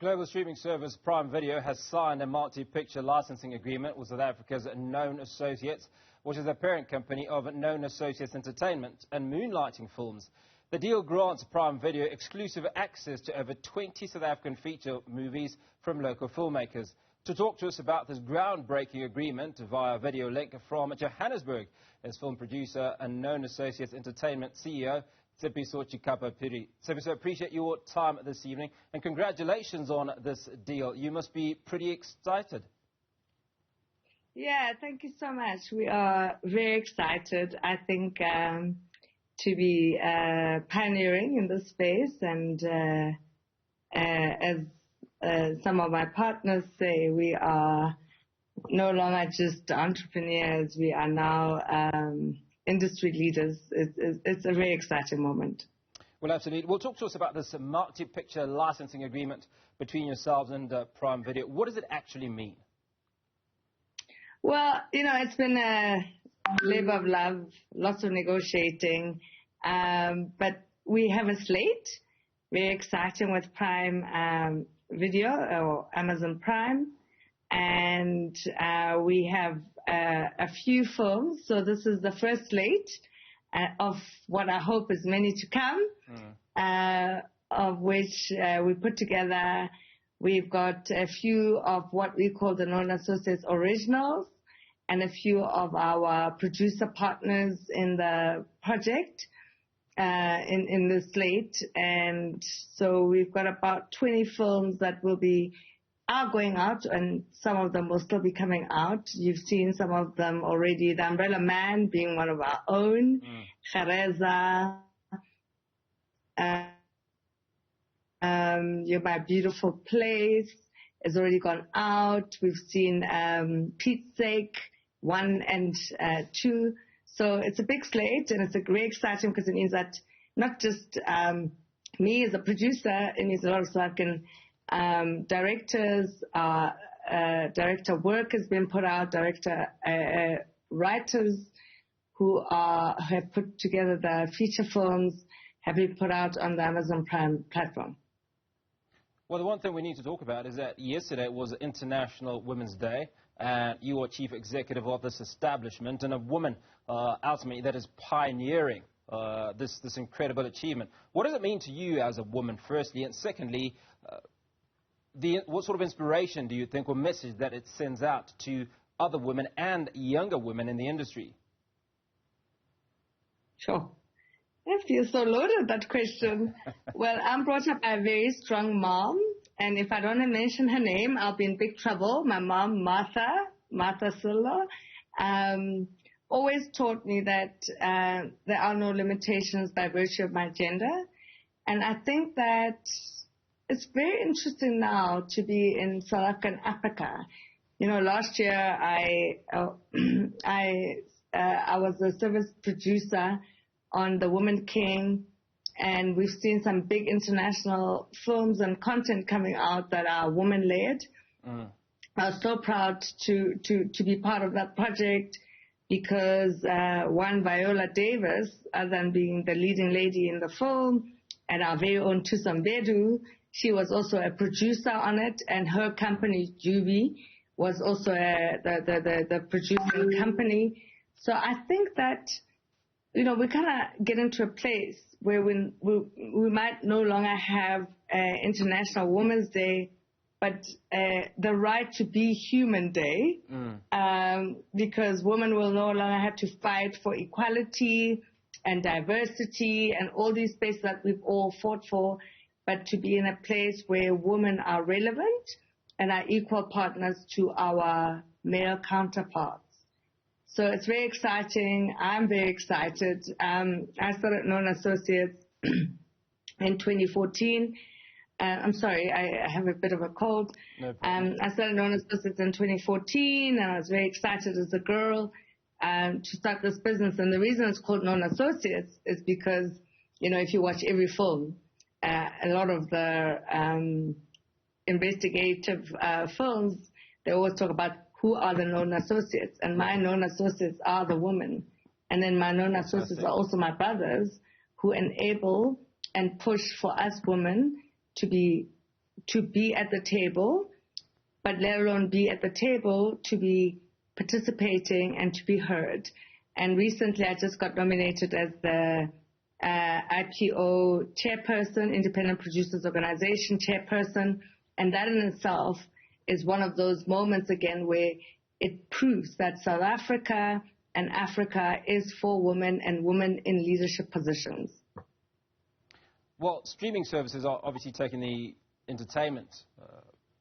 Global streaming service Prime Video has signed a multi-picture licensing agreement with South Africa's Known Associates, which is the parent company of Known Associates Entertainment and Moonlighting Films. The deal grants Prime Video exclusive access to over 20 South African feature movies from local filmmakers. To talk to us about this groundbreaking agreement via video link from Johannesburg is film producer and Known Associates Entertainment CEO Tshepiso Chikapa Phiri. Tshepiso, appreciate your time this evening and congratulations on this deal. You must be pretty excited. Yeah, thank you so much. We are very excited, I think, to be pioneering in this space. And as some of my partners say, we are no longer just entrepreneurs. We are now industry leaders. It's a very exciting moment. Well, absolutely. Well, talk to us about this multi-picture licensing agreement between yourselves and Prime Video. What does it actually mean? Well, you know, it's been a labor of love, lots of negotiating, but we have a slate, very exciting with Prime Video or Amazon Prime, and we have a few films. So this is the first slate of what I hope is many to come, of which we put together. We've got a few of what we call the Known Associates originals and a few of our producer partners in the project in the slate. And so we've got about 20 films that are going out, and some of them will still be coming out. You've seen some of them already. The Umbrella Man being one of our own. Gereza. You're My Beautiful Place has already gone out. We've seen Pete's Sake 1 and 2. So it's a big slate, and it's a great exciting because it means that not just me as a producer, it means a lot of South African directors, director work has been put out, director writers who have put together the feature films have been put out on the Amazon Prime platform. Well, the one thing we need to talk about is that yesterday was International Women's Day, and you are chief executive of this establishment and a woman, ultimately, that is pioneering this incredible achievement. What does it mean to you as a woman, firstly, and secondly, what sort of inspiration do you think or message that it sends out to other women and younger women in the industry? Sure. I feel so loaded, that question. Well, I'm brought up by a very strong mom, and if I don't mention her name, I'll be in big trouble. My mom, Martha Silva, always taught me that there are no limitations by virtue of my gender. And I think that it's very interesting now to be in South African Africa. You know, last year I was a service producer on The Woman King, and we've seen some big international films and content coming out that are woman-led. I was so proud to be part of that project because one, Viola Davis, other than being the leading lady in the film, and our very own Tusam Bedu, she was also a producer on it, and her company, Juby, was also the producing company. So I think that, you know, we kind of get into a place where we might no longer have International Women's Day, but the Right to Be Human Day, because women will no longer have to fight for equality and diversity and all these spaces that we've all fought for, but to be in a place where women are relevant and are equal partners to our male counterparts. So it's very exciting. I'm very excited. I started Known Associates in 2014. I'm sorry, I have a bit of a cold. No problem. I started Known Associates in 2014, and I was very excited as a girl to start this business. And the reason it's called Known Associates is because, you know, if you watch every film, a lot of the investigative films, they always talk about who are the known associates, and my known associates are the women. And then my known associates are also my brothers who enable and push for us women to be to be at the table, but let alone be at the table to be participating and to be heard. And recently I just got nominated as the IPO chairperson, Independent Producers Organization chairperson, and that in itself is one of those moments again where it proves that South Africa and Africa is for women and women in leadership positions. Well, streaming services are obviously taking the entertainment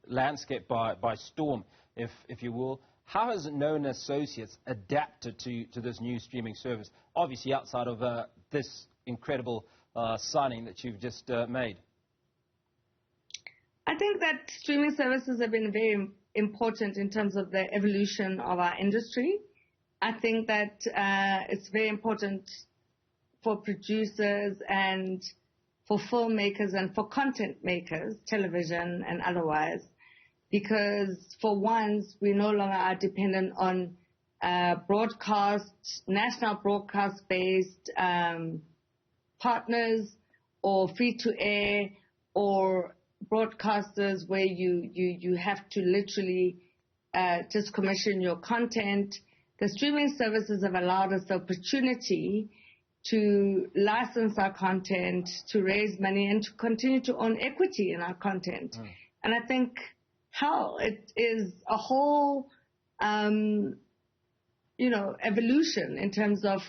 landscape by storm, if you will. How has Known Associates adapted to this new streaming service, obviously outside of this incredible signing that you've just made? I think that streaming services have been very important in terms of the evolution of our industry. I think that it's very important for producers and for filmmakers and for content makers, television and otherwise, because for once we no longer are dependent on national broadcast-based partners or free-to-air or broadcasters where you have to literally just commission your content. The streaming services have allowed us the opportunity to license our content, to raise money, and to continue to own equity in our content. And I think it is a whole, evolution in terms of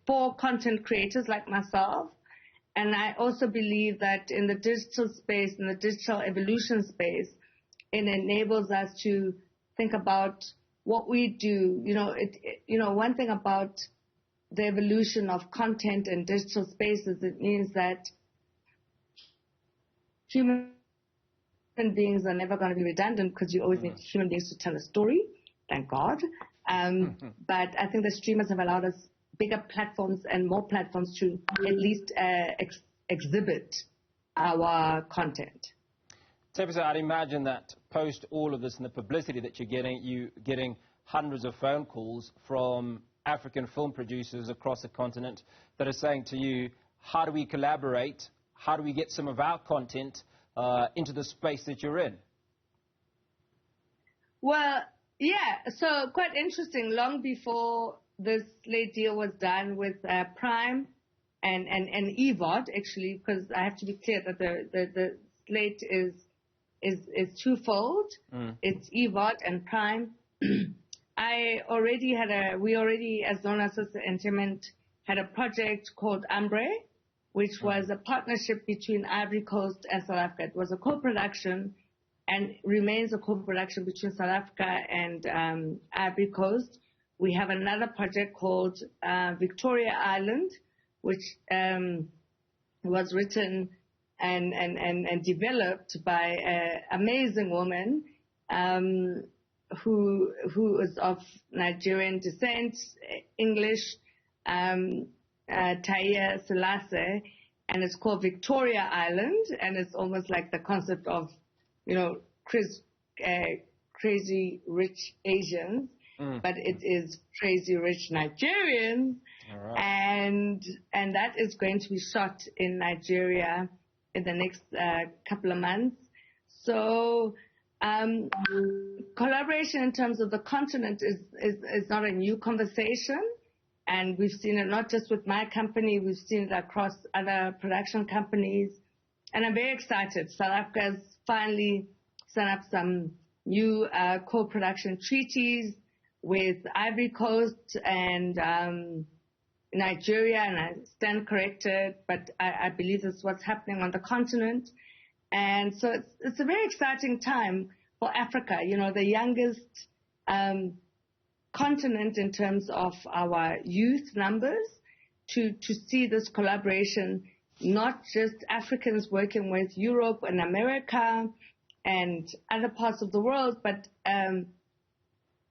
for content creators like myself. And I also believe that in the digital space, in the digital evolution space, it enables us to think about what we do. One thing about the evolution of content and digital spaces, it means that human beings are never going to be redundant because you always need human beings to tell a story, thank God. But I think the streamers have allowed us bigger platforms and more platforms to at least exhibit our content. Tshepiso, I'd imagine that post all of this and the publicity that you're getting hundreds of phone calls from African film producers across the continent that are saying to you, how do we collaborate? How do we get some of our content into the space that you're in? Well, yeah, so quite interesting. Long before this slate deal was done with Prime and EVOD, actually, because I have to be clear that the slate is twofold. It's EVOD and Prime. We already, as Known Associates Entertainment, had a project called Umbre, which was a partnership between Ivory Coast and South Africa. It was a co-production and remains a co-production between South Africa and Ivory Coast. We have another project called Victoria Island, which was written and developed by an amazing woman who is of Nigerian descent, English, Taya Selassie, and it's called Victoria Island, and it's almost like the concept of, crazy rich Asians, but it is crazy rich Nigerians, and that is going to be shot in Nigeria in the next couple of months. So collaboration in terms of the continent is not a new conversation, and we've seen it not just with my company, we've seen it across other production companies, and I'm very excited. South Africa has finally set up some new co-production treaties with Ivory Coast and Nigeria, and I stand corrected, but I believe that's what's happening on the continent. And so it's a very exciting time for Africa, the youngest continent in terms of our youth numbers, to see this collaboration, not just Africans working with Europe and America and other parts of the world, but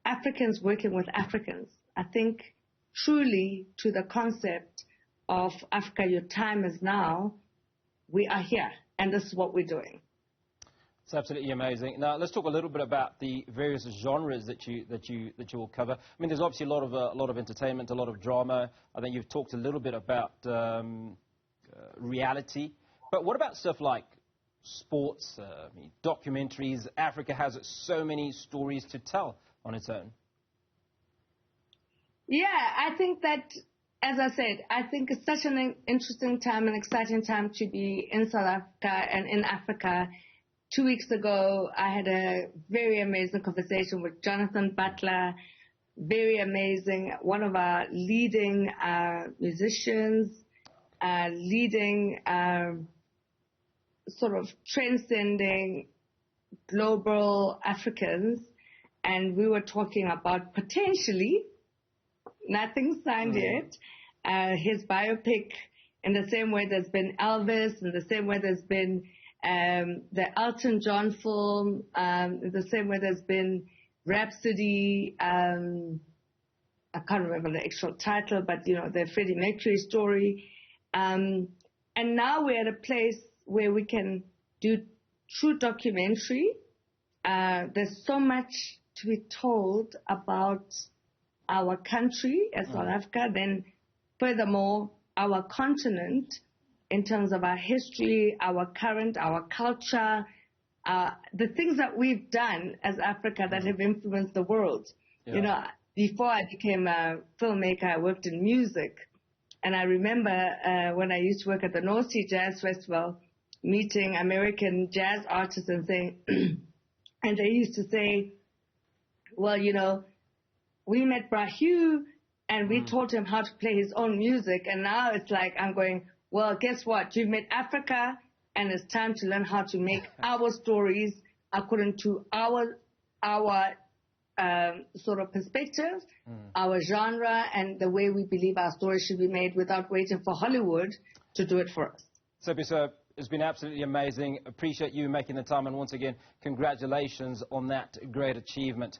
Africans working with Africans. I think truly to the concept of Africa, your time is now, we are here, and this is what we're doing. It's absolutely amazing. Now, let's talk a little bit about the various genres that you will cover. I mean, there's obviously a lot of entertainment, a lot of drama. I think you've talked a little bit about reality. But what about stuff like sports, documentaries. Africa has so many stories to tell on its own. Yeah, I think that, as I said, I think it's such an interesting time, an exciting time to be in South Africa and in Africa. 2 weeks ago, I had a very amazing conversation with Jonathan Butler, very amazing, one of our leading musicians, leading sort of transcending global Africans, and we were talking about potentially, nothing signed yet, his biopic, in the same way there's been Elvis, in the same way there's been the Elton John film, in the same way there's been Rhapsody, I can't remember the actual title, but, you know, the Freddie Mercury story. And now we're at a place where we can do true documentary. There's so much to be told about our country as South Africa, then furthermore, our continent in terms of our history, our current, our culture, the things that we've done as Africa that have influenced the world. Yeah. You know, before I became a filmmaker, I worked in music. And I remember when I used to work at the North Sea Jazz Festival, meeting American jazz artists and saying, and they used to say, well, you know, we met Brahu and we taught him how to play his own music. And now it's like, I'm going, well, guess what? You've met Africa, and it's time to learn how to make our stories according to our sort of perspective, our genre, and the way we believe our stories should be made without waiting for Hollywood to do it for us. Tshepiso, it's been absolutely amazing. Appreciate you making the time, and once again, congratulations on that great achievement.